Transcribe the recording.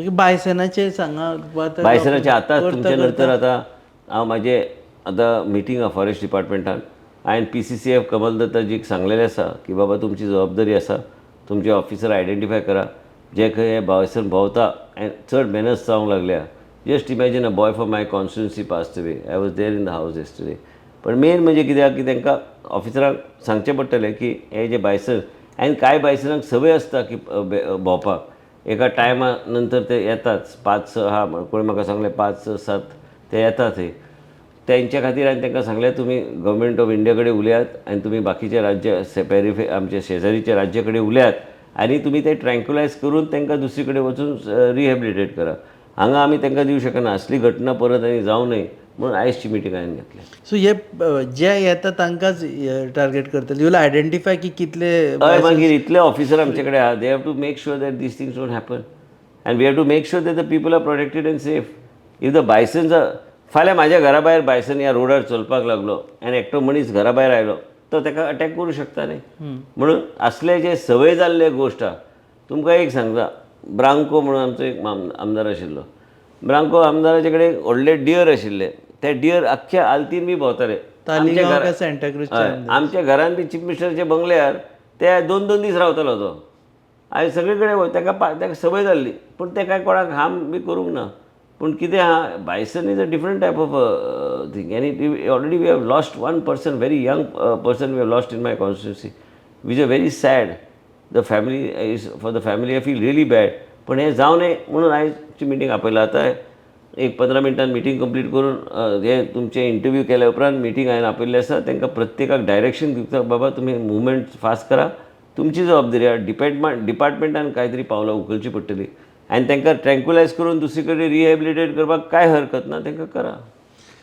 बायसनाचे सांगा बायसनाचे आता तुमच्या नंतर आता माझे आता मिटींग आहा फॉरेस्ट डिपार्टमेंटान हांवें PCCF कमल दत्ताजीक सांगलेलें आसा की बाबा तुमची जबाबदारी आसा तुमचे ऑफिसर आयडेंटिफाय करा जे खंय हे बायसन भोंवता आनी चड मेनस जावंक लागल्या. Just imagine a boy from my constituency passed away. I was there in the house yesterday. पण मेन म्हणजे कित्याक की तांकां ऑफिसरांक सांगचें पडटलें की हे जे बायसन आनी कांय बायसनांक संवय आसता की भोंवपाक एका टायमा नंतर ते येतात 5-6 कोणी म्हाका सांगलें 5-6-7 ते येता थंय. त्यांच्या खातीर हांवें तांकां सांगलें तुमी गव्हर्मेंट ऑफ इंडिया कडेन उलयात आनी तुमी बाकीचे राज्य आमचे शेजारीचे राज्या कडेन उलयात आनी तुमी ते ट्रँक्युलायज करून तांकां दुसरे कडेन वचून रिहॅबिलिटेट करा. हांगा आमी तांकां दिवं शकना. असली घटना परत आनी जावं न्हय म्हणून आयजची मिटींग हांवें घेतली. सो हे जे येता तांकांच टार्गेट करतले. यू विल आयडेंटिफाय की कितले हय मागीर इतले ऑफिसर आमचे कडेन आहा. They have to make sure that these things don't happen and we have to make sure that the people are protected and safe. If the bisons फाल्यां म्हाज्या घरा भायर बायसन ह्या रोडार चलपाक लागलो आनी एकटो मनीस घरा भायर आयलो तो ताका अटॅक करूं शकता न्ही. म्हणून असले जे संवय जाल्ले गोश्ट आहा. तुमकां एक सांगता ब्रांको म्हणून आमचो एक आमदार आशिल्लो. ब्रांको आमदाराचे कडेन व्हडले डियर आशिल्ले. ते डियर आख्ख्या आल्तीन बी भोंवताले. आमच्या घरान बी चीफ मिनिस्टरचे बंगल्यार ते 2-2 दीस रावतालो तो. हांवें सगळे कडेन ताका संवय जाल्ली पूण ते कांय कोणाक हार्म बी करूंक ना. पूण कितें आहा bison is a different type of thing any already we have lost one person very young person we have lost in my constituency which a very sad. The family is for the family I feel really bad. पण हे जावं नये म्हणून आयजची meeting आपयला. आतां एक 15 मिनटान meeting complete करून हे तुमचे इंटरव्यू केल्या उपरांत मिटींग हांवें आपयल्ली आसा. तांकां प्रत्येकाक डायरेक्शन दिवता बाबा तुमी मुवमेंट फास्ट करा. तुमची जबाबदारी आहा. डिपार्टमेंटान कांय तरी पावलां उखलची पडटली आनी तांकां ट्रँक्युलायज करून दुसरे कडेन रिहॅबिलिटेट करपाक कांय हरकत ना. तांकां करा.